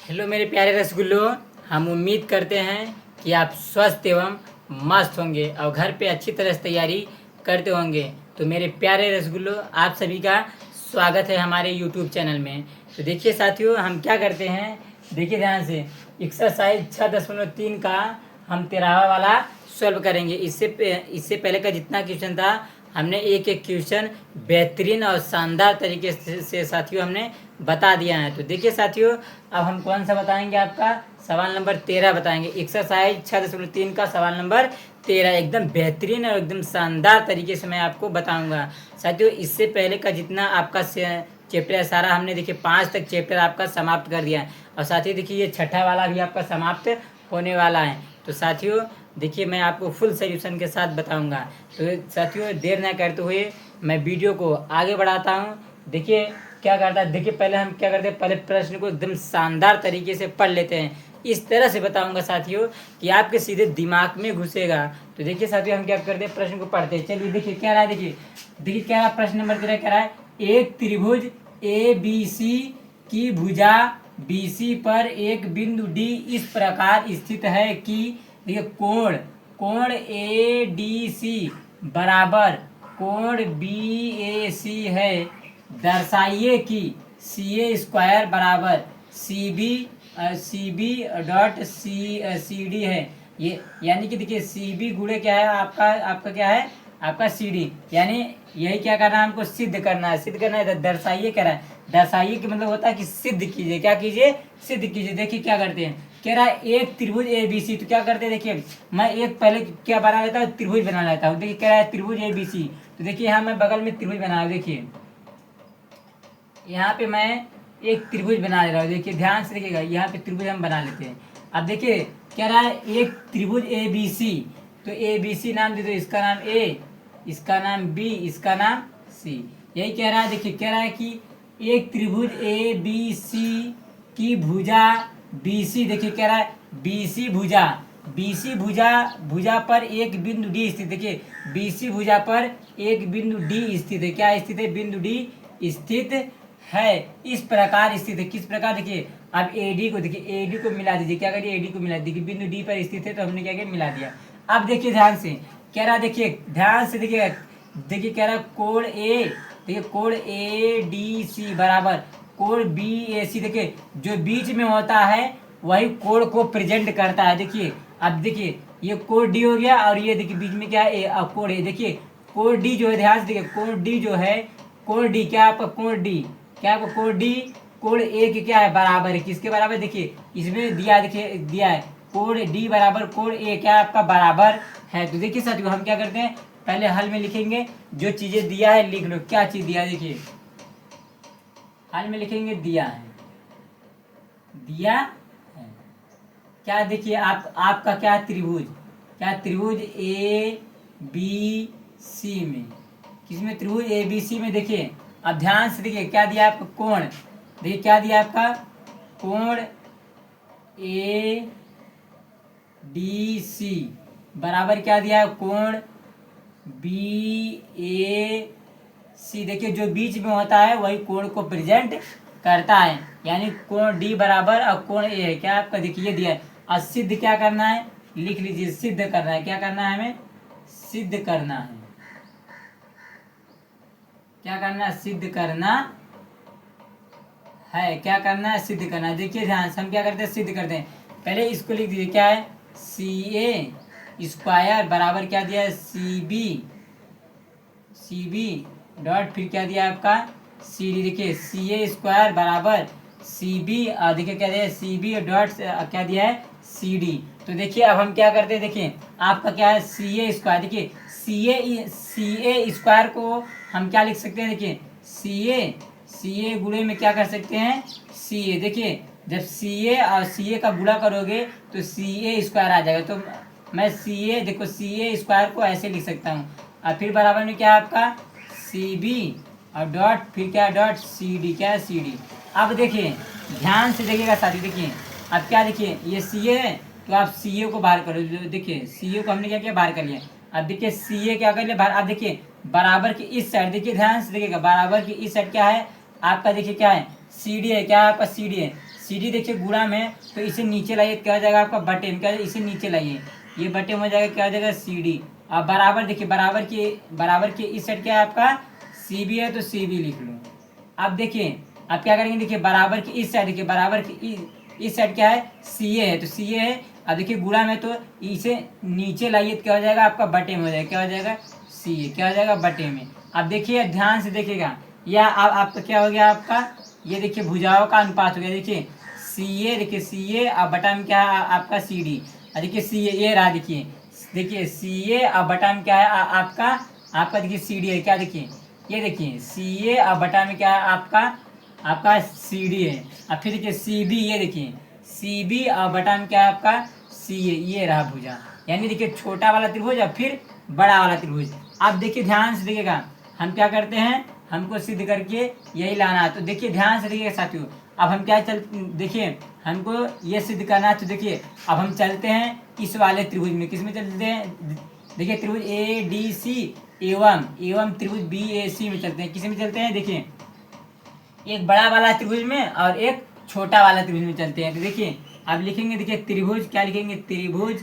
Hello मेरे प्यारे रसगुल्लों, हम उम्मीद करते हैं कि आप स्वस्थ एवं मस्त होंगे और घर पे अच्छी तरह से तैयारी करते होंगे। तो मेरे प्यारे रसगुल्लों, आप सभी का स्वागत है हमारे यूट्यूब चैनल में। तो देखिए साथियों, हम क्या करते हैं, देखिए ध्यान से। एक्सरसाइज 6.3 का हम 13वां वाला सॉल्व करेंगे। इससे पहले का जितना क्वेश्चन था, हमने एक एक क्वेश्चन बेहतरीन और शानदार तरीके से साथियों हमने बता दिया है। तो देखिए साथियों, अब हम कौन सा बताएंगे, आपका सवाल नंबर 13 बताएंगे। एक्सरसाइज 6.3 का सवाल नंबर 13 एकदम बेहतरीन और एकदम शानदार तरीके से मैं आपको बताऊंगा। साथियों, इससे पहले का जितना आपका चैप्टर है सारा हमने देखिए 5 तक चैप्टर आपका समाप्त कर दिया है। और साथियों देखिए, ये छठा वाला भी आपका समाप्त होने वाला है। तो साथियों देखिए, मैं आपको फुल सोल्यूशन के साथ बताऊंगा। तो साथियों, देर न करते हुए मैं वीडियो को आगे बढ़ाता हूं। देखिए क्या करता है, देखिए पहले हम क्या करते हैं, पहले प्रश्न को एकदम शानदार तरीके से पढ़ लेते हैं। इस तरह से बताऊंगा साथियों कि आपके सीधे दिमाग में घुसेगा। तो देखिए साथियों, हम क्या करते हैं, प्रश्न को पढ़ते हैं। चलिए देखिए क्या रहा है, देखिए क्या रहा, प्रश्न नंबर 13 क्या रहा है। एक त्रिभुज ए बी सी की भुजा BC पर एक बिंदु D इस प्रकार स्थित है कि देखिए कोण कोण ADC बराबर कोण BAC है। दर्शाइए कि CA स्क्वायर बराबर CB डॉट CD है। ये यानी कि देखिए CB गुणे क्या है, आपका क्या है, आपका CD। यानी यही क्या करना है, हमको सिद्ध करना है। दर्शाइए कह रहा है, दर्शाइए कि मतलब होता है कि सिद्ध कीजिए। क्या कीजिए, सिद्ध कीजिए। देखिए क्या करते हैं, कह रहा है एक त्रिभुज ABC। तो क्या करते हैं, देखिए मैं एक पहले क्या बना लेता हूँ, त्रिभुज बना लेता हूँ। देखिए कह रहा है त्रिभुज ABC। तो देखिए यहाँ मैं बगल में त्रिभुज बना रहा हूँ। देखिए यहाँ पे मैं एक त्रिभुज बना ले रहा हूँ। देखिए ध्यान से देखिएगा, यहाँ पे त्रिभुज हम बना लेते हैं। अब देखिए कह रहा है एक त्रिभुज ABC। तो ABC नाम दे दो, इसका नाम A, इसका नाम B, इसका नाम C। यही कह रहा है। देखिए कह रहा है कि एक त्रिभुज ABC की भुजा BC, देखिए कह रहा है BC भुजा पर एक बिंदु D स्थित। देखिए BC भुजा पर एक बिंदु D स्थित है। क्या स्थित है, बिंदु D स्थित है। इस प्रकार स्थित है, किस प्रकार, देखिए अब AD को, देखिए AD को मिला दीजिए। क्या करिए, AD को मिला दीजिए। बिंदु D पर स्थित है तो हमने क्या किया, मिला दिया। अब देखिए ध्यान से कह रहा, देखिए ध्यान से देखिए कह रहा कोण A, देखिए कोण ADC बराबर कोण BAC। देखिए जो बीच में होता है वही कोण को प्रेजेंट करता है। देखिए अब देखिए ये कोण D हो गया और ये देखिए बीच में क्या है, A, कोण A। देखिए कोण D जो है, ध्यान से देखिए कोण D जो है, कोण D क्या है आपका, कोण D क्या है आपका, कोण D कोण A के क्या है, बराबर है। किसके बराबर, देखिए इसमें दिया, देखिए दिया है कोण D बराबर कोण A क्या है आपका, बराबर है। तो देखिए साथियों, हम क्या करते हैं, पहले हल में लिखेंगे, जो चीजें दिया है लिख लो। क्या चीज दिया है, देखिए हल में लिखेंगे, दिया है क्या, देखिए आपका क्या त्रिभुज, क्या त्रिभुज ABC में, किसमें, त्रिभुज ABC में। देखिए अब ध्यान से देखिए क्या दिया आपका, कोण। देखिए क्या दिया आपका, कोण ADC बराबर क्या दिया है, कोण BAC। देखिए जो बीच में होता है वही कोण को प्रेजेंट करता है। यानी कोण D बराबर और कोण A है। क्या आपका, देखिए दिया है। और सिद्ध क्या करना है, लिख लीजिए, सिद्ध करना है। क्या करना है, हमें सिद्ध करना है। क्या करना है, सिद्ध करना है। क्या करना है, सिद्ध करना है। देखिए ध्यान से हम क्या करते हैं, सिद्ध करते हैं। पहले इसको लिख दीजिए, क्या है, CA स्क्वायर बराबर क्या दिया है, CB डॉट फिर क्या दिया आपका, CD। देखिए CA स्क्वायर बराबर CB, देखिए क्या दिया है, CB डॉट क्या दिया है, CD। तो देखिए अब हम क्या करते हैं, देखिए आपका क्या है, CA स्क्वायर। देखिए CA स्क्वायर को हम क्या लिख सकते हैं, देखिए CA गुणे में क्या कर सकते हैं, CA। देखिए जब CA और CA का गुणा करोगे तो CA स्क्वायर आ जाएगा। तो मैं CA, देखो CA स्क्वायर को ऐसे लिख सकता हूँ। और फिर बराबर में क्या है आपका, CB और डॉट फिर क्या, डॉट CD। क्या है, CD। अब देखिए ध्यान से देखिएगा साथी, देखिए अब क्या, देखिए ये CA है तो आप CA को बाहर करो। देखिए CA को हमने क्या किया, बाहर कर लिया। अब देखिए CA क्या कर लिया बाहर। अब देखिए बराबर की इस साइड, देखिए ध्यान से देखिएगा, बराबर की इस साइड क्या है आपका, देखिए क्या है, CD है। क्या है आपका, CD है। CD देखिए गुणा में, तो इसे नीचे लाइए क्या हो जाएगा आपका बटे में, क्या इसे नीचे लाइए, ये बटे में हो जाएगा क्या हो जाएगा CD। अब बराबर देखिए, बराबर के इस साइड क्या है आपका CB है, तो CB लिख लो। अब देखिए अब क्या करेंगे, देखिए बराबर की इस साइड, देखिए बराबर की इस साइड क्या है CA है, तो CA है। अब देखिए गुणा में, तो इसे नीचे लाइए तो क्या हो जाएगा आपका बटे में हो जाएगा, क्या हो जाएगा CA, क्या हो जाएगा बटे में। अब देखिए ध्यान से देखिएगा, या अब आपका क्या हो गया आपका, ये देखिए भुजाओं का अनुपात हो गया, देखिए CA, देखिए CA और बटा में क्या है आपका CD। और देखिए CA ये रहा, देखिए CA और बटा में क्या है आपका आपका देखिए CD है, क्या देखिए ये देखिए CA और बटा में क्या है आपका CD है। अब फिर देखिए CB, ये देखिए CB और बटा में क्या है आपका CA, ये रहा भुजा। यानी देखिए छोटा वाला त्रिभुज और फिर बड़ा वाला त्रिभुज। अब देखिए ध्यान से देखिएगा, हम क्या करते हैं, हमको सिद्ध करके यही लाना है। तो देखिए ध्यान से देखिएगा साथियों, अब हम क्या देखिए हमको ये सिद्ध करना है। तो देखिए अब हम चलते हैं इस वाले त्रिभुज में, किस में चलते हैं, देखिए त्रिभुज ADC एवं त्रिभुज BAC में चलते हैं। किस में चलते हैं, देखिए एक बड़ा वाला त्रिभुज में और एक छोटा वाला त्रिभुज में चलते हैं। तो देखिए अब लिखेंगे, देखिए त्रिभुज क्या लिखेंगे, त्रिभुज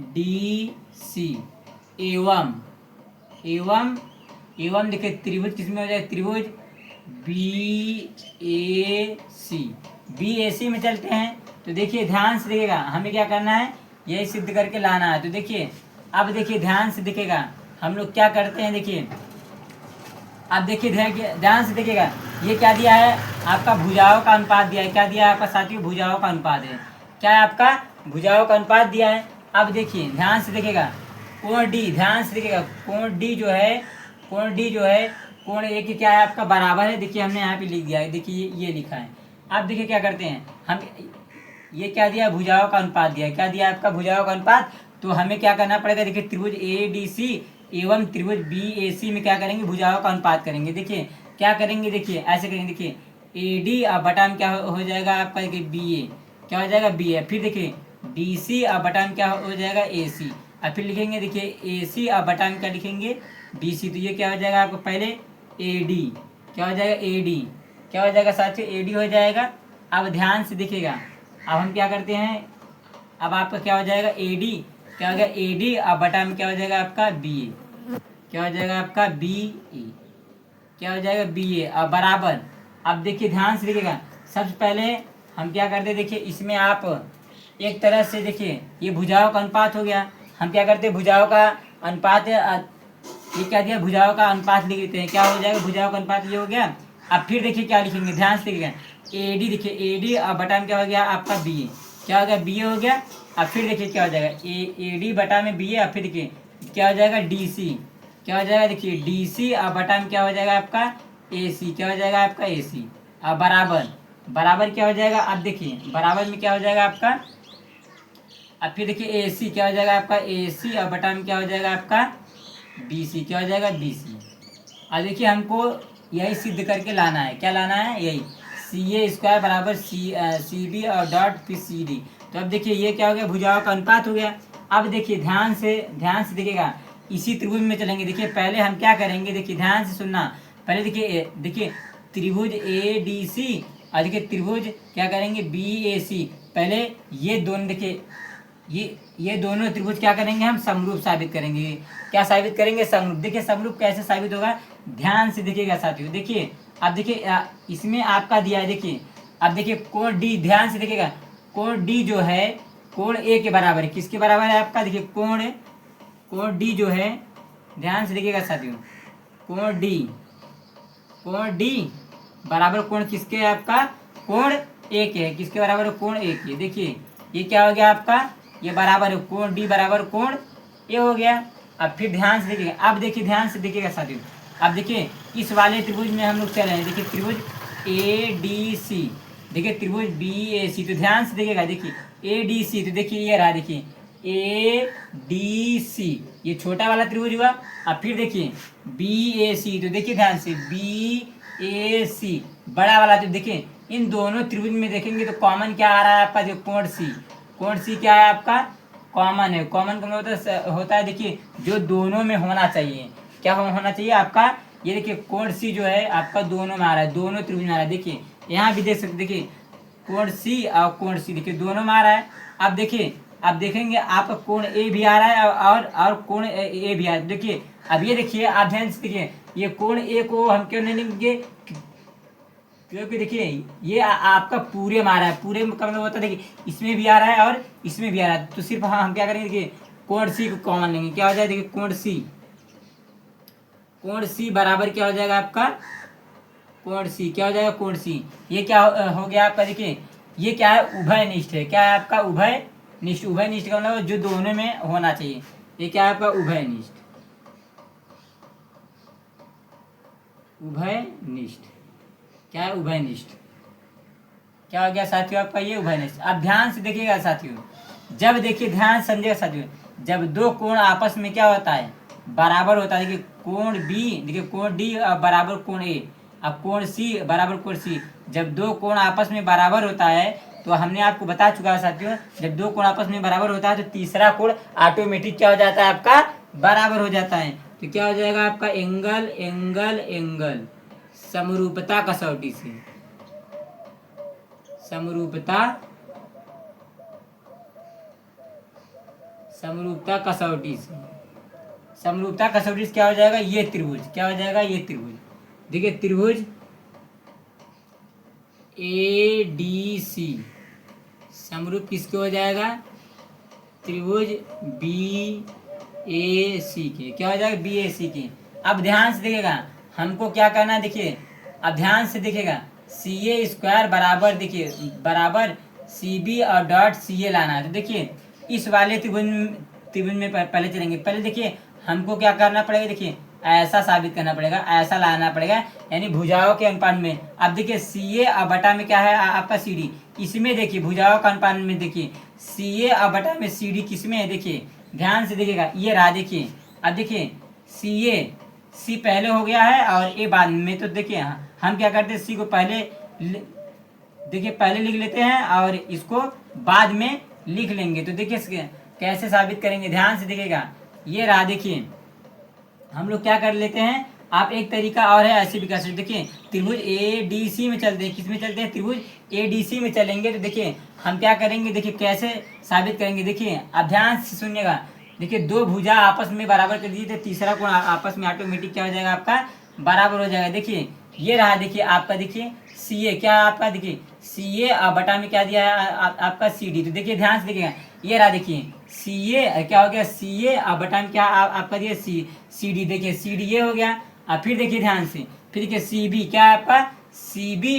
ADC एवं देखिए त्रिभुज किसमें हो जाए, त्रिभुज BAC में चलते हैं। तो देखिए ध्यान से देखिएगा, हमें क्या करना है, यही सिद्ध करके लाना है। तो देखिए अब देखिए ध्यान से देखिएगा, हम लोग क्या करते हैं, देखिए अब देखिए ध्यान से देखिएगा, ये क्या दिया है आपका भुजाओं का अनुपात दिया है, क्या दिया है आपका साथियों, भुजाओं का अनुपात है, क्या है आपका भुजाओं का अनुपात दिया है। अब देखिए ध्यान से देखिएगा, कोण D, ध्यान से देखिएगा कोण D जो है, कोण A की क्या है आपका बराबर है, देखिए हमने यहाँ पे लिख दिया है, देखिए ये लिखा है। अब देखिए क्या करते हैं हम, ये क्या दिया, भुजाओं का अनुपात दिया है, क्या दिया आपका भुजाओं का अनुपात। तो हमें क्या करना पड़ेगा, देखिए त्रिभुज ADC एवं त्रिभुज BAC में क्या करेंगे, भुजाओं का अनुपात करेंगे। देखिए क्या करेंगे, देखिए ऐसे करेंगे, देखिए AD और बटा में क्या हो जाएगा आपका, देखिए BA, क्या हो जाएगा BA। फिर देखिए DC और बटा में क्या हो जाएगा AC, और फिर लिखेंगे देखिए AC और बटा में क्या लिखेंगे BC। तो ये क्या हो जाएगा आपको, पहले AD, क्या हो जाएगा AD, क्या हो जाएगा साथियों AD हो जाएगा। अब ध्यान से देखिएगा, अब हम क्या करते हैं, अब आपका क्या हो जाएगा AD, क्या हो गया AD और बटा में क्या हो जाएगा आपका BA, क्या हो जाएगा आपका BA, क्या हो जाएगा BA और बराबर। अब देखिए ध्यान से देखिएगा, सबसे पहले हम क्या करते हैं, देखिए इसमें आप एक तरह से देखिए ये भुजाओं का अनुपात हो गया, हम क्या करते हैं भुजाओं का अनुपात, ये क्या दिया भुजाओं का अनुपात लिख देते हैं, क्या हो जाएगा भुजाओं का अनुपात, ये हो गया। अब फिर देखिए क्या लिखेंगे, ध्यान से देखिएगा AD, देखिए AD और बटा में क्या हो गया आपका BA, क्या हो गया BA हो गया। अब फिर देखिए क्या हो जाएगा AD बटा में BA, और फिर देखिए क्या हो जाएगा DC, क्या हो जाएगा देखिए DC और बटा में क्या हो जाएगा आपका AC, क्या हो जाएगा आपका AC और बराबर क्या हो जाएगा। अब देखिए बराबर में क्या हो जाएगा आपका, अब फिर देखिए AC क्या हो जाएगा आपका AC और बटा में क्या हो जाएगा आपका BC, क्या हो जाएगा BC। अब देखिए हमको यही सिद्ध करके लाना है, क्या लाना है, यही CA² बराबर CB और डॉट फिर CD। तो अब देखिए ये क्या हो गया, भुजाओं का अनुपात हो गया। अब देखिए ध्यान से देखिएगा, इसी त्रिभुज में चलेंगे। देखिए पहले हम क्या करेंगे, देखिए ध्यान से सुनना, पहले देखिए त्रिभुज ADC और देखिए त्रिभुज क्या करेंगे BAC। पहले ये दोनों देखिए ये दोनों त्रिभुज क्या करेंगे, हम समरूप साबित करेंगे। क्या साबित करेंगे, समरूप। देखिए समरूप कैसे साबित होगा, ध्यान से देखिएगा साथियों। देखिए अब देखिए इसमें आपका दिया है, देखिए अब देखिए कोण D, ध्यान से देखिएगा कोण D जो है कोण A के बराबर है, किसके बराबर है आपका, देखिए कोण D जो है, ध्यान से देखिएगा साथियों, कोण D बराबर कोण किसके है आपका, कोण A के है, किसके बराबर है, कोण A के। देखिए ये क्या हो गया आपका, ये बराबर है कोण D बराबर कोण A हो गया। अब फिर ध्यान से देखिएगा, अब देखिए ध्यान से देखिएगा साथियों, अब देखिए इस वाले त्रिभुज में हम लोग चल रहे हैं। देखिए त्रिभुज ADC, देखिए त्रिभुज BAC। तो ध्यान से देखिएगा, देखिए ADC, तो देखिए ये रहा, देखिए ADC ये छोटा वाला त्रिभुज हुआ। अब फिर देखिए BAC, तो देखिए ध्यान से BAC बड़ा वाला। तो देखिए इन दोनों त्रिभुज में देखेंगे तो कॉमन क्या आ रहा है आपका, जो कोण C क्या है आपका, कॉमन है। कॉमन का मतलब होता है देखिए जो दोनों में होना चाहिए, क्या होना चाहिए आपका, ये देखिए कोण सी जो है आपका दोनों में आ रहा है, दोनों त्रिभुज में आ रहा है। देखिए यहाँ भी देख सकते, देखिए कोण सी और कोण सी देखिए दोनों में आ रहा है। अब देखिए अब देखेंगे आपका कोण ए भी आ रहा है और कोण ए भी आ रहा है। देखिए अब ये देखिए आप ध्यान से देखिए, ये कोण ए को हम क्यों नहीं लिखेंगे, क्योंकि देखिए ये आपका पूरे में आ रहा है, पूरे में का मतलब होता है देखिए इसमें भी आ रहा है और इसमें भी आ रहा है, तो सिर्फ हम क्या करेंगे, देखिए कोण सी को कॉमन लेंगे। क्या हो जाएगा, देखिए कोण सी बराबर क्या हो जाएगा आपका, कोण सी क्या हो जाएगा, कोण सी। ये क्या हो गया आपका, देखिए ये क्या है, उभयनिष्ठ है। क्या है आपका, उभयनिष्ठ। उभयनिष्ठ का मतलब जो दोनों में होना चाहिए। ये क्या है आपका, उभयनिष्ठ। उभयनिष्ठ क्या है, उभयनिष्ठ। क्या हो गया साथियों आपका, ये उभयनिष्ठ। अब ध्यान से देखिएगा साथियों, जब देखिए ध्यान समझिएगा साथियों, जब दो कोण आपस में क्या होता है, बराबर होता है। देखिए कोण बी, देखिए कोण डी बराबर कोण ए, अब कोण सी बराबर कोण सी। जब दो कोण आपस में बराबर होता है तो हमने आपको बता चुका है साथियों, जब दो कोण आपस में बराबर होता है तो तीसरा कोण ऑटोमेटिक क्या हो जाता है आपका, बराबर हो जाता है। तो क्या हो जाएगा आपका, एंगल एंगल एंगल समरूपता कसौटी से, समरूपता कसौटी से, समरूपता कसौटी से क्या हो जाएगा, ये त्रिभुज। क्या हो जाएगा, ये त्रिभुज। देखिए त्रिभुज ए डी सी समरूप किसके हो जाएगा, त्रिभुज बी ए सी के। क्या हो जाएगा, बी ए सी के। अब ध्यान से देखिएगा, हमको क्या करना है, देखिए अब ध्यान से देखिएगा, सी ए स्क्वायर बराबर, देखिए बराबर सी बी और डॉट सी ए लाना है। तो देखिए इस वाले त्रिभुज में पहले चलेंगे। पहले देखिए हमको क्या करना पड़ेगा, देखिए ऐसा साबित करना पड़ेगा, ऐसा लाना पड़ेगा, यानी भुजाओं के अनुपात में। अब देखिए सी ए और बटा में क्या है आपका सी डी, इसमें देखिए भुजाओं का अनुपात में देखिए सी ए और बटा में सी डी किस में है, देखिए ध्यान से देखिएगा, ये रहा। देखिए अब देखिए सी ए, सी पहले हो गया है और ए बाद में। तो देखिए हम क्या करते हैं, सी को पहले देखिए पहले लिख लेते हैं और इसको बाद में लिख लेंगे। तो देखिए कैसे साबित करेंगे, ध्यान से देखिएगा, ये रहा। देखिए हम लोग क्या कर लेते हैं, आप एक तरीका और है ऐसे भी कर सकते। देखिए त्रिभुज ए डी सी में चलते हैं, किस में चलते हैं, त्रिभुज ए डी सी में चलेंगे। तो देखिए हम क्या करेंगे, देखिए कैसे साबित करेंगे, देखिए आप ध्यान से सुनिएगा। देखिए दो भुजा आपस में बराबर कर दीजिए तो तीसरा कोण आपस में ऑटोमेटिक क्या हो जाएगा आपका, बराबर हो जाएगा। देखिए ये रहा, देखिए आपका देखिए सी ए क्या आपका, देखिए सी ए और बटा में क्या दिया है आपका सी डी। तो देखिए ध्यान से देखिएगा, ये रहा। देखिए सी ए क्या हो गया, सी ए और बटा में क्या आपका दिया सी डी। देखिए सी डी ये हो गया। अब फिर देखिए ध्यान से, फिर देखिए सी बी क्या है आपका, सी बी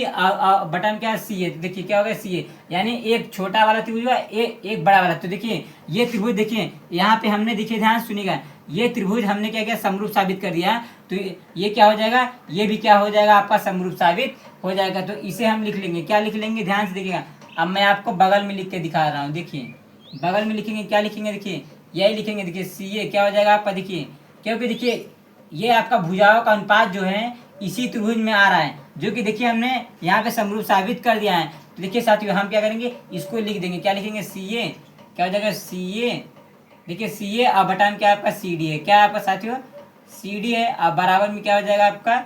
बटन क्या है सी ए। तो देखिए क्या हो गया सी ए, यानी एक छोटा वाला त्रिभुज हुआ, एक बड़ा वाला। तो देखिए ये त्रिभुज, देखिए यहाँ पे हमने, देखिए ध्यान सुनिएगा, ये त्रिभुज हमने क्या किया, समरूप साबित कर दिया। तो ये क्या हो जाएगा, ये भी क्या हो जाएगा आपका, समरूप साबित हो जाएगा। तो इसे हम लिख लेंगे, क्या लिख लेंगे, ध्यान से देखिएगा। अब मैं आपको बगल में लिख के दिखा रहा हूँ। देखिए बगल में लिखेंगे, क्या लिखेंगे, देखिए यही लिखेंगे। देखिए सी ए क्या हो जाएगा आपका, देखिए क्योंकि देखिए ये आपका भुजाओं का अनुपात जो है इसी त्रिभुज में आ रहा है, जो कि देखिए हमने यहाँ पे समरूप साबित कर दिया है। तो देखिए साथियों हम क्या करेंगे, इसको लिख देंगे। क्या लिखेंगे, सी ए क्या हो जाएगा, सी ए। देखिए सी ए और बटा में क्या आपका सी डी है। क्या आपका साथियों, सी डी है। और बराबर में क्या हो जाएगा आपका,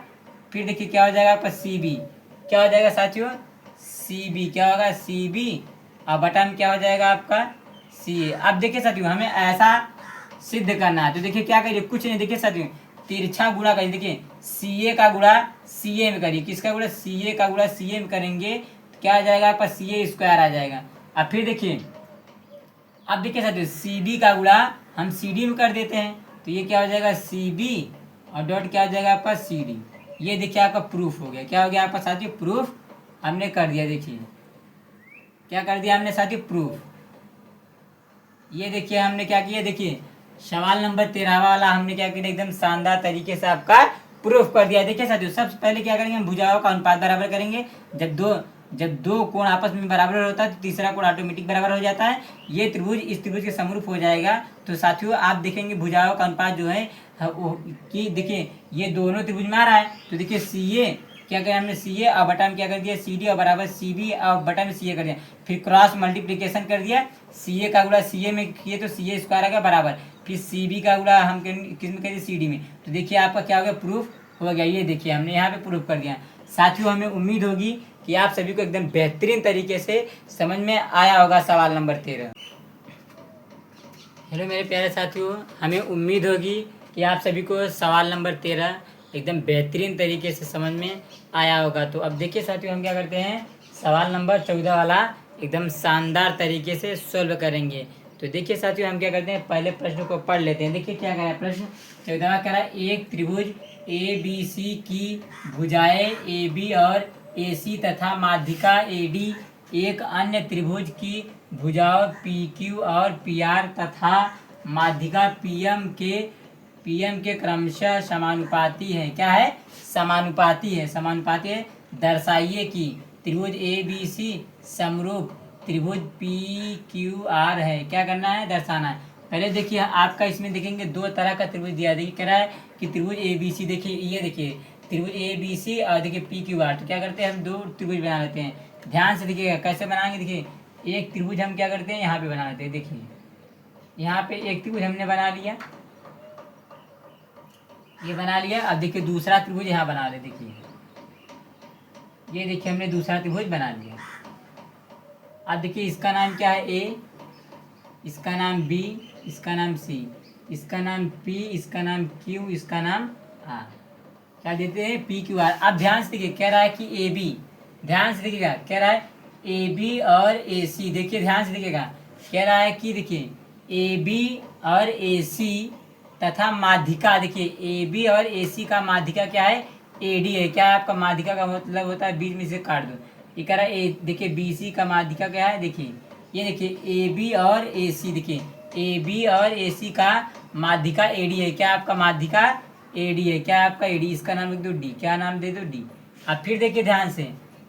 फिर देखिए क्या हो जाएगा आपका सी बी। क्या हो जाएगा साथियों, सी बी क्या होगा, सी बी और बटा में क्या हो जाएगा आपका सी ए। अब देखिए साथियों हमें ऐसा सिद्ध करना है। तो देखिए क्या करिए, कुछ नहीं, देखिए साथियों तिरछा गुणा करिए। देखिए सी ए का गुणा सी ए में करिए, किसका गुणा, सी ए का गुणा सी ए में करेंगे, क्या आ जाएगा आपका सी ए स्क्वायर आ जाएगा। अब फिर देखिए, अब देखिए साथियों सी बी का गुणा हम सी डी में कर देते हैं। तो ये क्या हो जाएगा, सी बी और डॉट क्या हो जाएगा आपका सी डी। ये देखिए आपका प्रूफ हो गया। क्या हो गया आपका साथियों, प्रूफ हमने कर दिया। देखिए क्या कर दिया हमने साथियों, प्रूफ। ये देखिए हमने क्या किया, देखिए सवाल नंबर 13 वाला हमने क्या किया, एकदम शानदार तरीके से आपका प्रूफ कर दिया। देखिए साथियों सबसे पहले क्या करेंगे, हम भुजाओं का अनुपात बराबर करेंगे। जब दो कोण आपस में बराबर होता है तो तीसरा कोण ऑटोमेटिक बराबर हो जाता है। ये त्रिभुज इस त्रिभुज के समरूप हो जाएगा। तो साथियों आप देखेंगे भुजाओं का अनुपात जो है कि देखिए ये दोनों त्रिभुज में आ रहा है। तो देखिए सी ए क्या करें हमने, सी ए और बटा में क्या कर दिया, सी डी और बराबर सी बी और बटा में सी ए कर दिया। फिर क्रॉस मल्टीप्लीकेशन कर दिया, सी ए का गुणा सी ए में किए तो सी ए स्क्वायर आ गया बराबर, फिर सी बी का गुणा हम किस में करिए, सी डी में। तो देखिए आपका क्या हो गया, प्रूफ हो गया। ये देखिए हमने यहाँ पे प्रूफ कर दिया। साथियों हमें उम्मीद होगी कि आप सभी को एकदम बेहतरीन तरीके से समझ में आया होगा सवाल नंबर 13। हेलो मेरे प्यारे साथियों, हमें उम्मीद होगी कि आप सभी को सवाल नंबर 13 एकदम बेहतरीन तरीके से समझ में आया होगा। तो अब देखिए साथियों, हम क्या करते हैं, सवाल नंबर 14 वाला एकदम शानदार तरीके से सॉल्व करेंगे। तो देखिए साथियों, हम क्या करते हैं, पहले प्रश्न को पढ़ लेते हैं। देखिए क्या कह रहा है प्रश्न 14 कह रहा है, एक त्रिभुज ए बी सी की भुजाएं ए बी और ए सी तथा माध्यिका ए डी एक अन्य त्रिभुज की भुजाओं पी क्यू और पी आर तथा माध्यिका पी एम के क्रमशः समानुपाती है। क्या है, समानुपाती है। समानुपाती है, दर्शाइए कि त्रिभुज ए बी सी समरूप त्रिभुज पी क्यू आर है। क्या करना है, दर्शाना है। पहले देखिए आपका इसमें देखेंगे दो तरह का त्रिभुज दिया। देखिए कह रहा है कि त्रिभुज ए बी सी, देखिए ये देखिए त्रिभुज ए बी सी और देखिए पी क्यू आर। तो क्या करते हैं, हम दो त्रिभुज बना लेते हैं। ध्यान से देखिएगा कैसे बनाएंगे। देखिए एक त्रिभुज हम क्या करते हैं, यहाँ पे बना लेते हैं। देखिए यहाँ पे एक त्रिभुज हमने बना लिया, ये बना लिया। अब देखिए दूसरा त्रिभुज यहाँ बना ले। देखिए ये देखिए हमने दूसरा त्रिभुज बना लिया। अब देखिए इसका नाम क्या है, ए, इसका नाम बी, इसका नाम सी, इसका नाम पी, इसका नाम क्यू, इसका नाम आर। क्या देते हैं, पी क्यू आर। अब ध्यान से देखिए कह रहा है कि ए बी, ध्यान से देखिएगा कह रहा है ए बी और ए सी। देखिए ध्यान से देखिएगा कह रहा है कि देखिए ए बी और ए सी तथा माध्यिका, देखिए ए बी और ए सी का माध्यिका क्या है, ए डी है। क्या आपका माध्यिका का मतलब होता है बीच में से काट दो। ये कह रहा है ए, देखिए बी सी का माध्यिका क्या है, देखिए ये देखिए ए बी और ए सी, देखिए ए बी और ए सी का माध्यिका ए डी है। क्या आपका माध्यिका ए डी है। क्या आपका ए डी, इसका नाम लिख दो डी। क्या नाम दे दो, डी। अब फिर देखिए ध्यान से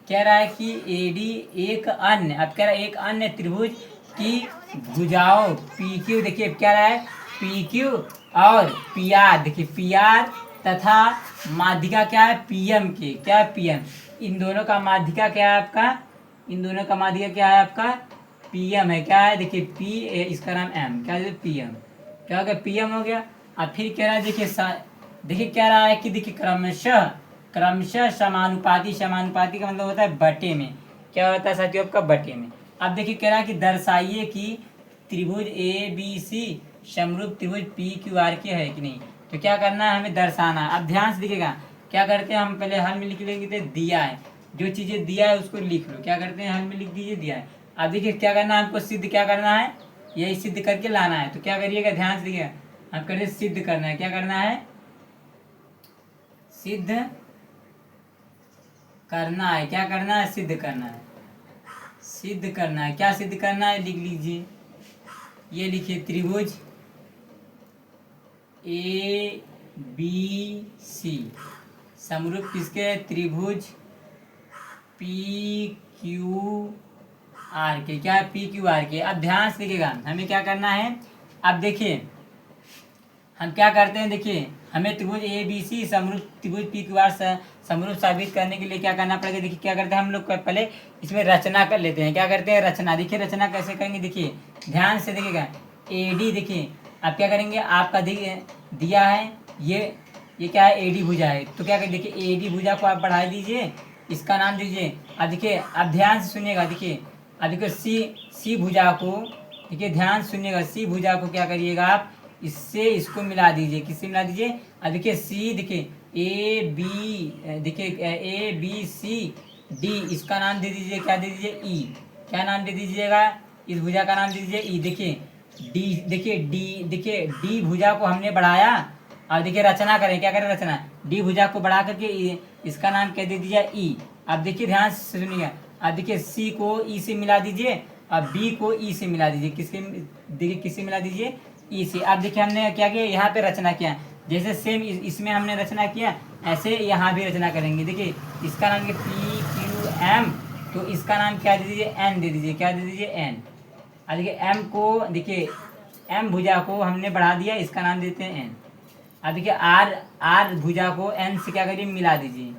कह रहा है कि ए डी एक अन्य, अब कह रहा है एक अन्य त्रिभुज की भुजाओं पी क्यू, देखिए क्या रहा है पी क्यू और पी आर, देखिए पी आर तथा माध्यिका क्या है पी एम के, क्या है पी एम। इन दोनों का माध्यिका क्या है आपका, इन दोनों का माध्यिका क्या है आपका पी एम है। क्या है, देखिए पी, इसका नाम एम, क्या है पी एम। क्या हो गया, पी एम हो गया। अब फिर कह रहा है देखिए कह रहा है कि देखिए क्रमशः क्रमशः समानुपाती, समानुपाती का मतलब होता है बटे में। क्या होता है साथियों आपका, बटे में। अब देखिए कह रहा है कि दर्शाइए कि त्रिभुज ए बी सी समरूप त्रिभुज पी क्यू आर के है कि नहीं। तो क्या करना है, हमें दर्शाना है। अब ध्यान से देखिएगा क्या करते हैं, हम पहले हल में लिख लेंगे दिया है, जो चीज़ें दिया है उसको लिख लो। क्या करते हैं, हल में लिख दीजिए दिया है। अब देखिए क्या करना है, हमको सिद्ध क्या करना है, यही सिद्ध करके लाना है। तो क्या करिएगा, ध्यान से देखिएगा, हम करें सिद्ध करना है। क्या करना है, सिद्ध करना है। क्या करना है, सिद्ध करना है। सिद्ध करना है, क्या सिद्ध करना है, लिख लीजिए। ये लिखिए त्रिभुज ए बी सी समरूप किसके, त्रिभुज पी क्यू आर के। क्या है, पी क्यू आर के। अब ध्यान से देखिएगा हमें क्या करना है। अब देखिए हम क्या करते हैं, देखिए हमें त्रिभुज ए बी सी समरूप त्रिभुज पी क्यू आर समरूप साबित करने के लिए क्या करना पड़ेगा। देखिए क्या करते हैं हम लोग पहले इसमें रचना कर लेते हैं। क्या करते हैं, रचना। देखिए रचना कैसे करेंगे, देखिए ध्यान से देखिएगा ए डी, देखिए आप क्या करेंगे, आपका देखिए दिया है ये क्या है, ए डी भुजा है। तो क्या करें, देखिए ए डी भुजा को आप बढ़ा दीजिए, इसका नाम दीजिए। अब देखिए अब ध्यान से सुनिएगा, देखिए अब देखिए सी भुजा को, देखिए ध्यान सुनिएगा, सी भुजा को क्या करिएगा आप, इससे इसको मिला दीजिए। किससे मिला दीजिए, अब देखिए सी, देखिए ए बी, देखिए ए बी सी डी, इसका नाम दे दीजिए, क्या दे दीजिए, ई। क्या नाम दे दीजिएगा, इस भुजा का नाम दे दीजिए ई। देखिए डी, देखिए डी, देखिए डी भुजा को हमने बढ़ाया। अब देखिए रचना करें, क्या करें, रचना। डी भुजा को बढ़ा करके इसका नाम क्या दे दीजिए, ई। अब देखिए ध्यान से सुनिएगा, अब देखिए सी को ई से मिला दीजिए और बी को ई से मिला दीजिए। किसके, देखिए किससे मिला दीजिए, ई से। अब देखिए हमने क्या किया, यहाँ पे रचना किया। जैसे सेम इसमें हमने रचना किया, ऐसे यहाँ भी रचना करेंगे। देखिए इसका नाम पी क्यू एम, तो इसका नाम क्या दे दीजिए, एन दे दीजिए। क्या दे दीजिए, एन। अब देखिए एम को, देखिए एम भुजा को हमने बढ़ा दिया, इसका नाम देते हैं एन। अब देखिए आर भुजा को एन से क्या करिए, मिला दीजिए।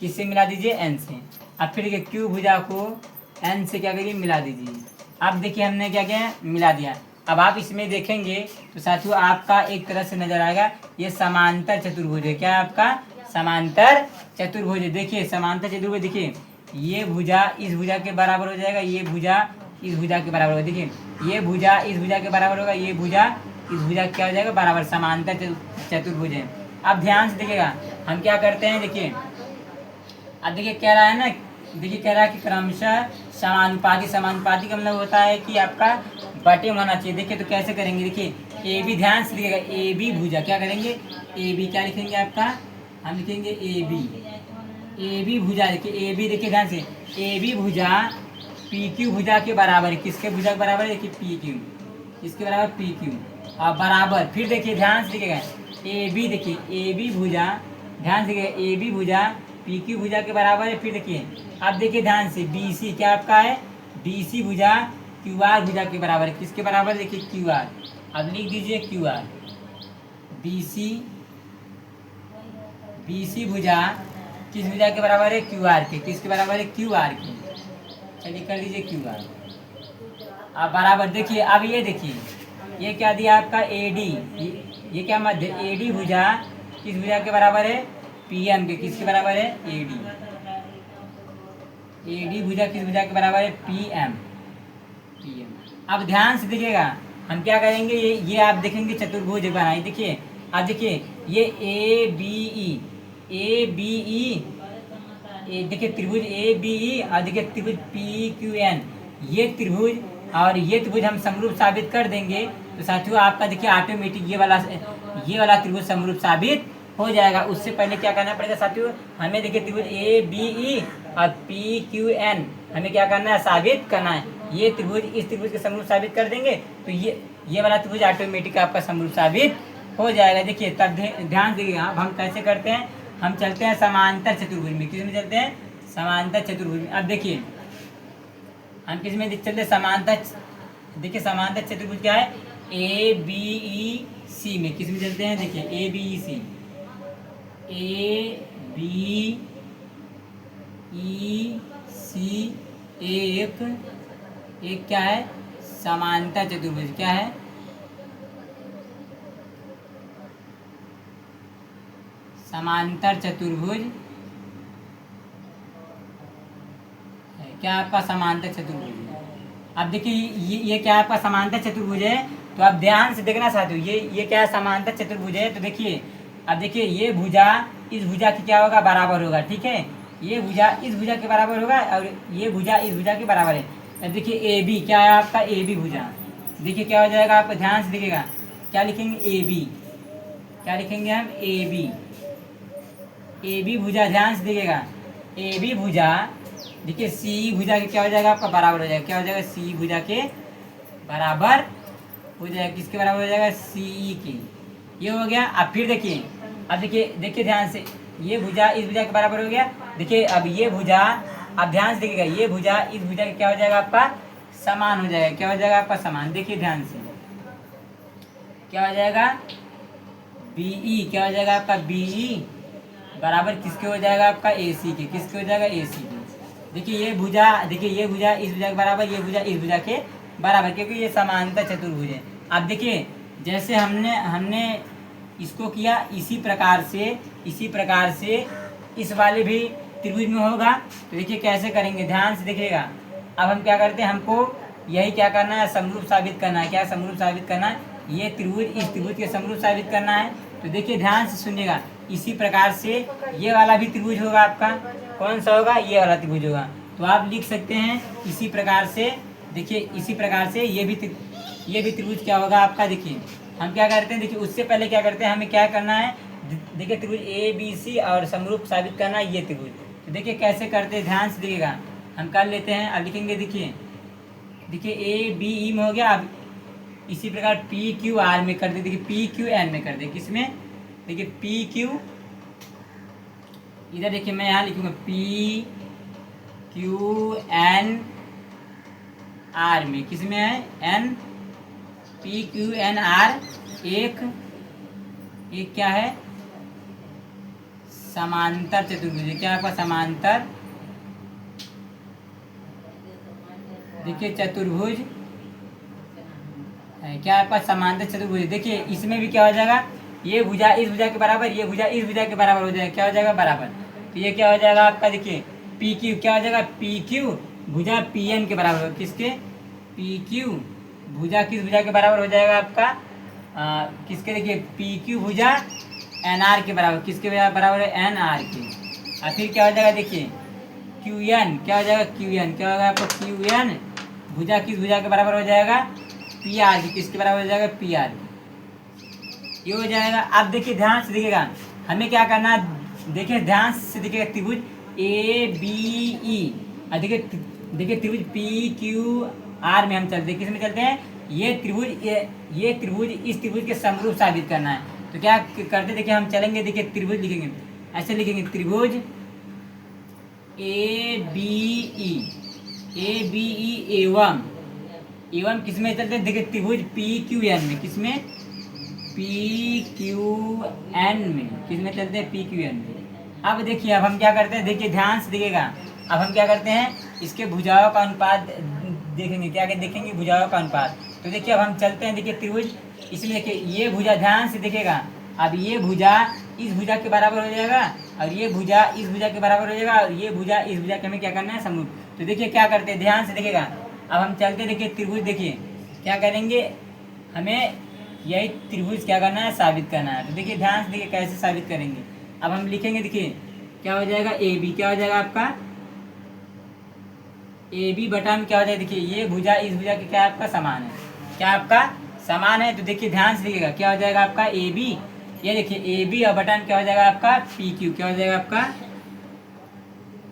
किससे मिला दीजिए, एन से। अब फिर देखिए क्यू भुजा को एन से क्या करिए, मिला दीजिए। अब देखिए हमने क्या किया, मिला दिया। अब आप इसमें देखेंगे तो साथियों आपका एक तरह से नजर आएगा, ये समांतर चतुर्भुज है। क्या आपका समांतर चतुर्भुज। देखिए समांतर चतुर्भुज, देखिए ये भुजा इस भुजा के बराबर हो जाएगा, ये भुजा इस भुजा के बराबर होगा। देखिए ये भुजा इस भुजा के बराबर होगा, ये भुजा इस भुजा क्या हो जाएगा, बराबर। समांतर चतुर्भुज है। अब ध्यान से देखिएगा हम क्या करते हैं। देखिए अब देखिए कह रहा है ना, देखिए कह रहा है कि क्रमशः समानुपाती। समानुपाती का मतलब होता है कि आपका बटे में होना चाहिए। देखिए तो कैसे करेंगे, देखिए ए बी, ध्यान से देखिएगा, ए बी भुजा क्या करेंगे, ए बी क्या लिखेंगे आपका, हम लिखेंगे ए बी भुजा। देखिए ए बी, देखिए ध्यान से, ए बी भुजा पी क्यू भुजा के बराबर है। किसके भुजा के बराबर है, देखिए पी क्यू, किसके बराबर, पी क्यू। और बराबर फिर देखिए ध्यान से देखिएगा ए बी, देखिए ए बी भुजा, ध्यान से देखिएगा ए बी भुजा पी क्यू भुजा के बराबर है। फिर देखिए अब देखिए ध्यान से बी सी क्या आपका है, बी सी भुजा क्यू आर भुजा के बराबर है। किसके बराबर है, देखिए क्यू आर। अब लिख दीजिए क्यू आर। बी सी भुजा किस भुजा के बराबर है, क्यू आर के। किसके बराबर है, क्यू आर के। चलिए कर दीजिए क्यू आर। अब बराबर देखिए, अब ये देखिए ये क्या दिया आपका ए डी, ये क्या मध्य, ए डी भुजा किस भुजा के बराबर है, पी एम के। किसके बराबर है, ए डी भुजा किस भुजा के बराबर है, पी एम। अब ध्यान से देखिएगा हम क्या करेंगे, ये आप देखेंगे चतुर्भुज बनाए। देखिए अब देखिए ये ए बी ई, देखिए त्रिभुज ए बी ई, और देखिए त्रिभुज पी क्यू एन, ये त्रिभुज और ये त्रिभुज हम समरूप साबित कर देंगे तो साथियों आपका देखिए ऑटोमेटिक ये वाला त्रिभुज समरूप साबित हो जाएगा। उससे पहले क्या करना पड़ेगा साथियों, हमें देखिए त्रिभुज ए बी ई और पी क्यू एन हमें क्या करना है, साबित करना है। ये त्रिभुज इस त्रिभुज के समरूप साबित कर देंगे तो ये वाला त्रिभुज ऑटोमेटिक आपका समरूप साबित हो जाएगा। देखिए तब ध्यान दीजिएगा हम कैसे करते हैं, हम चलते हैं समांतर चतुर्भुज में। किस में चलते हैं, समांतर चतुर्भुज में। अब देखिए हम किस में चलते हैं, समांतर। देखिए समांतर चतुर्भुज क्या है, ए बी ई सी में। किस में चलते हैं, देखिए A B E C, A B E सी एक क्या है, समांतर चतुर्भुज। क्या है, समांतर चतुर्भुज। क्या आपका समांतर चतुर्भुज है। अब देखिए ये क्या आपका समांतर चतुर्भुज है। तो आप ध्यान से देखना साथियों, ये क्या है, समांतर चतुर्भुज है। तो देखिए अब देखिए ये भुजा इस भुजा की क्या होगा, बराबर होगा। ठीक है, ये भुजा इस भुजा के बराबर होगा और ये भुजा इस भुजा के बराबर है। अब देखिए ए बी क्या है आपका, ए बी भुजा। देखिए क्या हो जाएगा, आपको ध्यान से देखिएगा क्या लिखेंगे, ए बी। क्या लिखेंगे हम, ए बी भुजा। ध्यान से देखिएगा ए बी भुजा, देखिए सी भुजा के क्या हो जाएगा, आपका बराबर हो जाएगा। क्या हो जाएगा, सी भुजा के बराबर हो जाएगा। किसके बराबर हो जाएगा, सी के। ये हो गया। अब फिर देखिए, अब देखिए ध्यान से, ये भुजा इस भुजा के बराबर हो गया। देखिए अब ये भुजा, अब ध्यान से देखिएगा ये भुजा इस भुजा के क्या हो जाएगा, आपका समान हो जाएगा। क्या हो जाएगा, आपका समान। देखिए ध्यान से क्या हो जाएगा, बीई। क्या हो जाएगा आपका, बीई बराबर किसके हो जाएगा, आपका एसी के। किसके हो जाएगा, एसी के। देखिए ये भुजा, देखिए ये भुजा इस भुजा के बराबर, ये भुजा इस भुजा के बराबर, क्योंकि ये समांतर चतुर्भुज है। अब देखिए जैसे हमने इसको किया, इसी प्रकार से इस वाले भी त्रिभुज में होगा। तो देखिए कैसे करेंगे, ध्यान से देखिएगा। अब हम क्या करते हैं, हमको यही क्या करना है, समरूप साबित करना है। क्या समरूप साबित करना है, ये त्रिभुज इस त्रिभुज के समरूप साबित करना है। तो देखिए ध्यान से सुनिएगा, इसी प्रकार से ये वाला भी त्रिभुज होगा आपका। कौन सा होगा, ये वाला त्रिभुज होगा। तो आप लिख सकते हैं इसी प्रकार से। देखिए इसी प्रकार से ये भी त्रिभुज क्या होगा आपका। देखिए हम क्या करते हैं, देखिए उससे पहले क्या करते हैं, हमें क्या करना है, देखिए त्रिभुज ए बी सी और समरूप साबित करना है ये त्रिभुज। तो देखिए कैसे करते हैं, ध्यान से देखिएगा। हम कर लेते हैं, अब लिखेंगे। देखिए ए बी ई में हो गया। अब इसी प्रकार पी क्यू आर में कर दे। देखिए पी क्यू एन में कर दे। किसमें, देखिए पी क्यू, इधर देखिए मैं यहाँ लिखूंगा पी क्यू एन आर में। किसमें है, N, P Q N R एक क्या है, समांतर चतुर्भुज। क्या आपका समांतर, देखिए चतुर्भुज है। क्या आपका समांतर चतुर्भुज। देखिए इसमें भी क्या हो जाएगा, ये भुजा इस भुजा के बराबर, ये भुजा इस भुजा के बराबर हो जाएगा, क्या हो जाएगा बराबर। तो ये क्या हो जाएगा आपका, देखिए पी क्यू क्या हो जाएगा, पी क्यू भुजा पी एन के बराबर, किसके, पी क्यू भुजा किस भुजा के बराबर हो जाएगा आपका, किसके, देखिए पी क्यू भुजा एन आर के बराबर, किसके बराबर है, एन आर के। और फिर क्या हो जाएगा, देखिए क्यू एन क्या हो जाएगा, क्यू एन क्या होगा आपका, क्यू एन भुजा किस भुजा के बराबर हो जाएगा, पी आर की, किसके बराबर हो जाएगा, पी आर की। ये हो जाएगा। अब देखिए ध्यान से देखिएगा, हमें क्या करना है, देखिए ध्यान से देखिएगा, त्रिभुज ए बी ई, और देखिए त्रिभुज पी क्यू आर में हम चलते हैं, किस में चलते हैं, ये त्रिभुज इस त्रिभुज के समरूप साबित करना है। तो क्या करते, देखिए हम चलेंगे, देखिए त्रिभुज लिखेंगे, ऐसे लिखेंगे, त्रिभुज ए बी ई एवं किस में चलते हैं, देखिए त्रिभुज पी क्यू एन में, किस में, पी क्यू एन में, किस में चलते हैं, पी क्यू एन में। अब देखिए अब हम क्या करते हैं, देखिए ध्यान से देखिएगा, अब हम क्या करते हैं, इसके भुजाओं का अनुपात देखेंगे, क्या देखेंगे, भुजाओं का अनुपात। तो देखिए अब हम चलते हैं, देखिए त्रिभुज, इसमें देखिए ये भुजा, ध्यान से देखिएगा, अब ये भुजा इस भुजा के बराबर हो जाएगा, और ये भुजा इस भुजा के बराबर हो जाएगा, और ये भुजा इस भुजा के हमें क्या करना है, समरूप। तो देखिए क्या करते हैं, ध्यान से देखिएगा, अब हम चलते हैं, देखिए त्रिभुज, देखिए क्या करेंगे, हमें यही त्रिभुज क्या करना है, साबित करना है। तो देखिए ध्यान से देखिए कैसे साबित करेंगे। अब हम लिखेंगे, देखिए क्या हो जाएगा, ए बी क्या हो जाएगा आपका, ए बी बटा में क्या हो जाएगा, देखिए ये भुजा इस भुजा के क्या आपका समान है, क्या आपका समान है। तो देखिए ध्यान से देखिएगा, क्या हो जाएगा आपका ए बी, ये देखिए ए बी और बटा में क्या हो जाएगा आपका, पी क्यू क्या हो जाएगा आपका,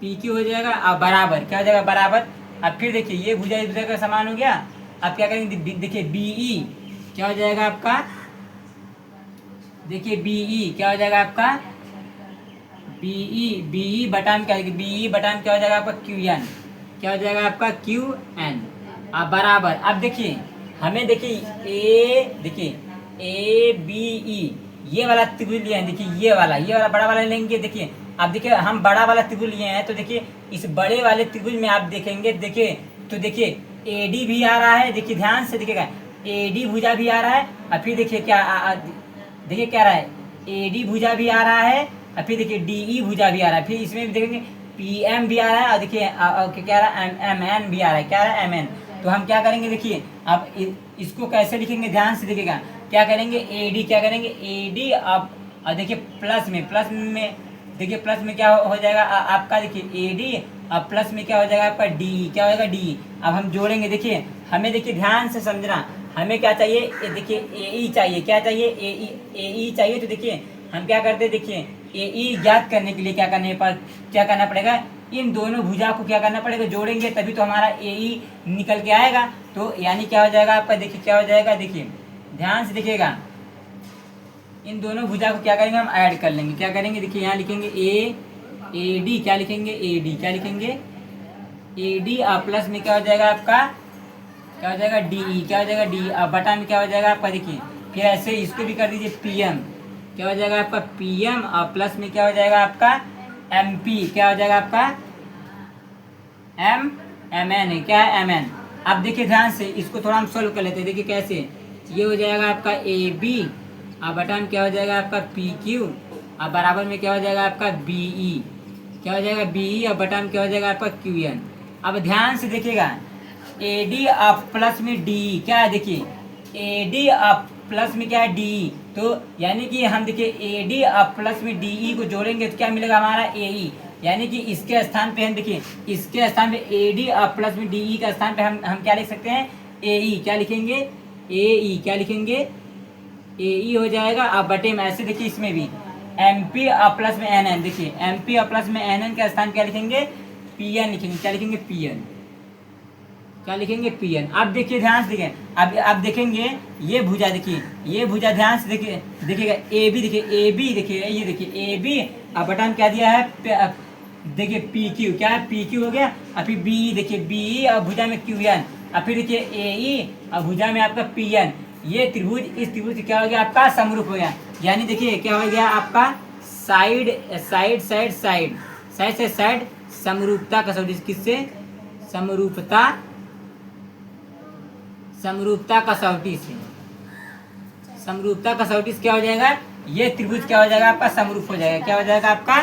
पी क्यू हो जाएगा, और बराबर क्या हो जाएगा, बराबर। अब फिर देखिए ये भुजा इस भुजा का समान हो गया। अब क्या करेंगे, देखिए बी ई क्या हो जाएगा आपका, देखिए बी ई क्या हो जाएगा आपका, बी ई बटा में क्या, बी ई बटा में क्या हो जाएगा आपका, क्यू एन क्या हो जाएगा आपका, क्यू एन। अब बराबर, अब देखिए हमें देखिए ए बी ई ये वाला त्रिभुज लिए हैं, देखिए ये वाला बड़ा वाला लेंगे। देखिए अब देखिए हम बड़ा वाला त्रिभुज लिए हैं, तो देखिए इस बड़े वाले त्रिभुज में आप देखेंगे, देखिए तो देखिए ए डी भी आ रहा है, देखिए ध्यान से देखिएगा, ए डी भुजा भी आ रहा है, और फिर देखिए क्या देखिए क्या रहा है, ए डी भुजा भी आ रहा है, और फिर देखिए डी ई भुजा भी आ रहा है, फिर इसमें भी देखेंगे पी एम भी आ रहा है, और देखिए क्या रहा है, एम एन भी आ रहा है, क्या रहा है, एम एन। तो हम क्या करेंगे, देखिए अब इसको कैसे लिखेंगे, ध्यान से देखिएगा, क्या करेंगे, ए डी क्या करेंगे, ए डी अब, और देखिए प्लस में देखिए प्लस में क्या हो जाएगा आपका, देखिए ए डी, अब प्लस में क्या हो जाएगा आपका, डी क्या हो जाएगा, डी। अब हम जोड़ेंगे, देखिए हमें देखिए ध्यान से समझना, हमें क्या चाहिए, देखिए ए ई चाहिए, क्या चाहिए, ए ई चाहिए। तो देखिए हम क्या करते हैं, देखिए ए ई ज्ञात करने के लिए क्या करना पड़ेगा, इन दोनों भुजा को क्या करना पड़ेगा, जोड़ेंगे, तभी तो हमारा ए ई निकल के आएगा। तो यानी क्या हो जाएगा आपका, देखिए क्या हो जाएगा, देखिए ध्यान से देखिएगा, इन दोनों भुजा को क्या करेंगे, हम ऐड कर लेंगे, क्या करेंगे, देखिए यहाँ लिखेंगे ए डी क्या लिखेंगे, ए डी क्या लिखेंगे, ए डी और प्लस में क्या हो जाएगा आपका, क्या हो जाएगा, डी ई क्या हो जाएगा, डी और बटा में क्या हो जाएगा आपका, देखिए फिर ऐसे इसको भी कर दीजिए, पी एम क्या हो जाएगा आपका, पी एम और प्लस में क्या हो जाएगा आपका, एम पी क्या हो जाएगा आपका, एम एन है, क्या है, एम एन। अब देखिए ध्यान से इसको थोड़ा हम सोल्व कर लेते हैं, देखिए कैसे, ये हो जाएगा आपका ए बी और बटा में क्या हो जाएगा आपका, पी क्यू और बराबर में क्या हो जाएगा आपका, बी ई क्या हो जाएगा, बी ई और बटा में क्या हो जाएगा आपका, क्यू एन। अब ध्यान से देखिएगा, ए डी और प्लस में डी क्या है, देखिए ए डी और प्लस में क्या है, डी। तो यानी कि हम देखिए ए डी और प्लस में डी ई को जोड़ेंगे तो क्या मिलेगा हमारा, ए ई। यानी कि इसके स्थान पे हम देखिए, इसके स्थान पे ए डी और प्लस में डी ई का स्थान पे हम क्या लिख सकते हैं, ए ई क्या लिखेंगे, ए ई क्या लिखेंगे, ए ई हो जाएगा। अब बटे में ऐसे देखिए इसमें भी एम पी और प्लस में एन एन, देखिए एम पी और प्लस में एन एन का स्थान क्या लिखेंगे, पी एन लिखेंगे, क्या लिखेंगे, पी एन क्या लिखेंगे, पी एन। अब देखिए ध्यान से देखिए, अब देखेंगे ये भुजा, देखिए ये भुजा ध्यान से देखिए, देखिएगा ए बी, देखिए ए बी, देखिए ये देखिए ए बी अब बटन क्या दिया है, देखिए पी क्यू क्या है, पी क्यू हो गया। और फिर बी देखिए बी ई और भुजा में क्यू एन, और फिर देखिए ए ई और भुजा में आपका पी एन। ये त्रिभुज इस त्रिभुज क्या हो गया आपका, समरूप हो गया। यानी देखिए क्या हो गया आपका, side side side side side से साइड समरूपता कसौटी, किससे, समरूपता कसौटी से क्या हो जाएगा, ये त्रिभुज क्या हो जाएगा आपका समरूप हो जाएगा। क्या हो जाएगा आपका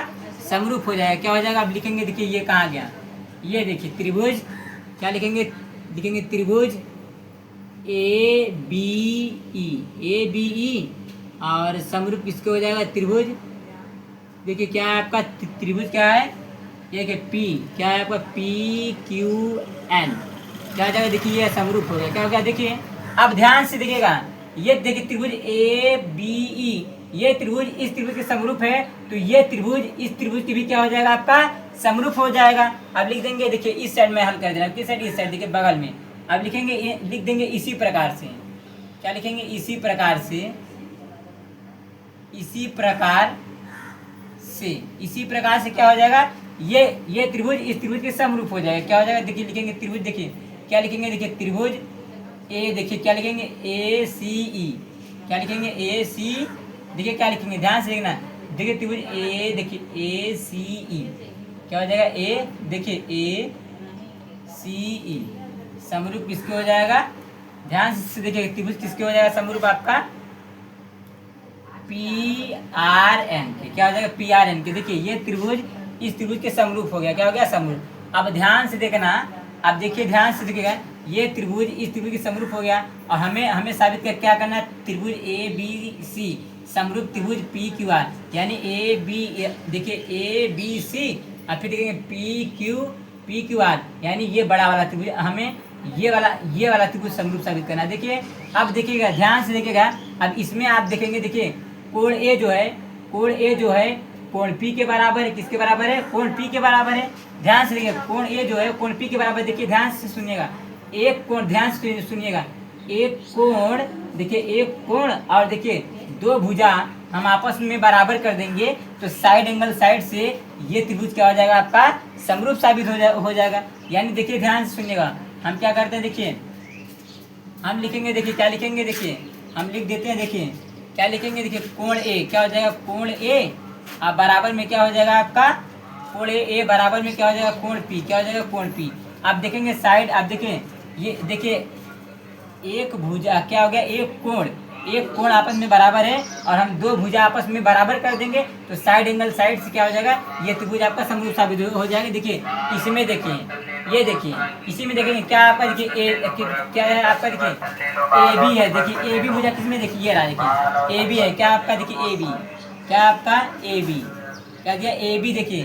समरूप हो जाएगा। क्या हो जाएगा आप लिखेंगे, देखिए ये कहाँ गया, ये देखिए त्रिभुज क्या लिखेंगे, लिखेंगे त्रिभुज ए बी ई और समरूप किसके हो जाएगा त्रिभुज, देखिए क्या है आपका त्रिभुज क्या है, ये कि पी क्या है आपका पी क्यू एन क्या हो जाएगा, देखिए ये समरूप हो गया। क्या हो गया देखिए, अब ध्यान से देखिएगा, ये देखिए त्रिभुज ए बी ई, ये त्रिभुज इस त्रिभुज के समरूप है, तो ये त्रिभुज इस त्रिभुज की भी क्या हो जाएगा आपका समरूप हो जाएगा। अब लिख देंगे, देखिए इस साइड में हल कर देना, किस साइड, इस साइड देखिए बगल में। अब लिखेंगे, लिख देंगे इसी प्रकार से, क्या लिखेंगे, इसी प्रकार से, इसी प्रकार से, इसी प्रकार से क्या हो जाएगा, ये त्रिभुज इस त्रिभुज के समरूप हो जाएगा। क्या हो जाएगा देखिए, लिखेंगे त्रिभुज, देखिए क्या लिखेंगे, देखिए त्रिभुज ए, देखिए क्या लिखेंगे ए सी ई, क्या लिखेंगे ए सी, देखिए क्या लिखेंगे ध्यान से देखना, देखिए त्रिभुज ए, देखिए ए सी ई क्या हो जाएगा, ए देखिए ए सी ई समरूप किसके हो जाएगा, ध्यान से देखिए त्रिभुज किसके हो जाएगा समरूप आपका पी आर एन के। क्या हो जाएगा पी आर एन के। देखिए ये त्रिभुज इस त्रिभुज के समरूप हो गया। क्या हो गया समरूप। अब ध्यान से देखना, अब देखिए ध्यान से देखिएगा, ये त्रिभुज इस त्रिभुज के समरूप हो गया और हमें साबित कर क्या करना है, त्रिभुज ए बी सी समरूप त्रिभुज पी क्यू आर, यानी ए बी, देखिए ए बी सी और फिर देखेंगे पी क्यू आर, यानी ये बड़ा वाला त्रिभुज, हमें ये वाला त्रिभुज समरूप साबित करना है। देखिए अब देखिएगा ध्यान से देखिएगा, अब इसमें आप देखेंगे, देखिए कोण ए जो है, कोण पी के बराबर है, किसके बराबर है, कोण पी के बराबर है। ध्यान से देखिए कोण ए जो है कोण पी के बराबर, देखिए ध्यान से सुनिएगा, एक कोण, ध्यान से सुनिएगा, एक कोण, देखिए एक कोण और देखिए दो भुजा हम आपस में बराबर कर देंगे तो साइड एंगल साइड से ये त्रिभुज क्या हो जाएगा आपका समरूप साबित हो जाएगा। यानी देखिए ध्यान से सुनिएगा, हम क्या करते हैं, देखिए हम लिखेंगे, देखिए क्या लिखेंगे, देखिए हम लिख देते हैं, देखिए क्या लिखेंगे, देखिए कोण ए क्या हो जाएगा, कोण ए अब बराबर में क्या हो जाएगा आपका कोण ए बराबर में क्या हो जाएगा कोण पी, क्या हो जाएगा कोण पी। अब देखेंगे साइड, अब देखिए ये देखिए एक भुजा क्या हो गया, एक कोण आपस में बराबर है और हम दो भुजा आपस में बराबर कर देंगे तो साइड एंगल साइड से क्या हो जाएगा, ये त्रिभुज आपका समरूप साबित हो जाएगा। देखिए इसमें देखिए, ये देखिए इसी में देखेंगे क्या आपका, देखिए ए क्या है आपका, देखिए ए बी है, देखिए ए बी भुजा किसमें, देखिए ये रहा, देखिए ए बी है, क्या आपका, देखिए ए बी, क्या आपका ए बी, क्या दिया ए बी, देखिए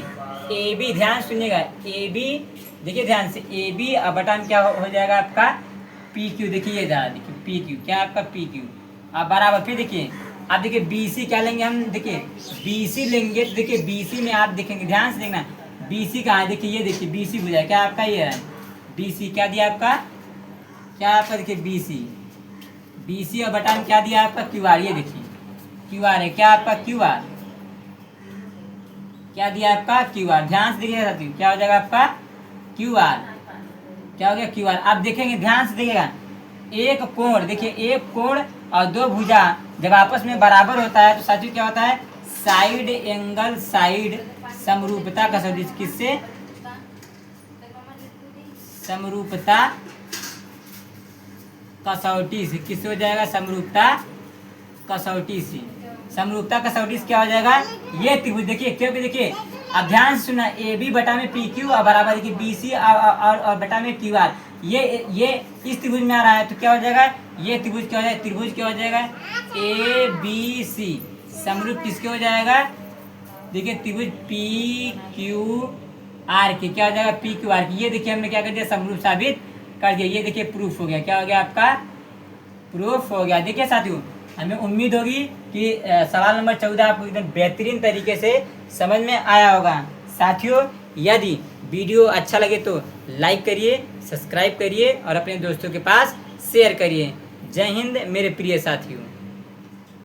ए बी, ध्यान सुनिएगा ए बी, देखिए ध्यान से ए बी और बटा में क्या हो जाएगा आपका पी क्यू, देखिए ये रहा, देखिए पी क्यू, क्या आपका पी क्यू अब बराबर, फिर देखिए अब देखिए बी सी क्या लेंगे हम, देखिए बी सी लेंगे तो देखिए बी सी में आप देखेंगे, ध्यान से देखना बी सी कहाँ है, देखिए ये देखिए बी सी भुजा क्या आपका ये है बी सी, क्या दिया आपका, क्या आपका देखिए बी सी और बटा में क्या दिया आपका क्यू आर, ये देखिए क्यू आर है, क्या आपका क्यू आर, क्या दिया आपका क्यू आर। ध्यान से देखिएगा साथियों क्या हो जाएगा आपका क्यू आर, क्या हो गया क्यू आर। आप देखेंगे ध्यान से देखिएगा, एक कोण, देखिए एक कोण और दो भुजा जब आपस में बराबर होता है तो साथियों क्या होता है, साइड एंगल साइड समरूपता कसौटी, किससे, समरूपता कसौटी से, किससे हो जाएगा समरूपता कसौटी से, समरूपता कसौटी से क्या हो जाएगा ये त्रिभुज, देखिए क्योंकि देखिए अब ध्यान से सुनना ए बी बटा में पी क्यू और बराबर देखिए बी सी और बटा में क्यू आर, ये इस त्रिभुज में आ रहा है तो क्या हो जाएगा ये त्रिभुज क्या हो जाएगा, त्रिभुज क्या हो जाएगा ए बी सी समरूप किसके हो जाएगा, देखिए त्रिभुज पी क्यू आर के, क्या हो जाएगा पी क्यू आर की। ये देखिए हमने क्या कर दिया समरूप साबित कर दिया, ये देखिए प्रूफ हो गया, क्या हो गया आपका प्रूफ हो गया। देखिए साथियों हमें उम्मीद होगी कि सवाल नंबर 14 आपको एकदम बेहतरीन तरीके से समझ में आया होगा। साथियों यदि वीडियो अच्छा लगे तो लाइक करिए, सब्सक्राइब करिए और अपने दोस्तों के पास शेयर करिए। जय हिंद मेरे प्रिय साथियों।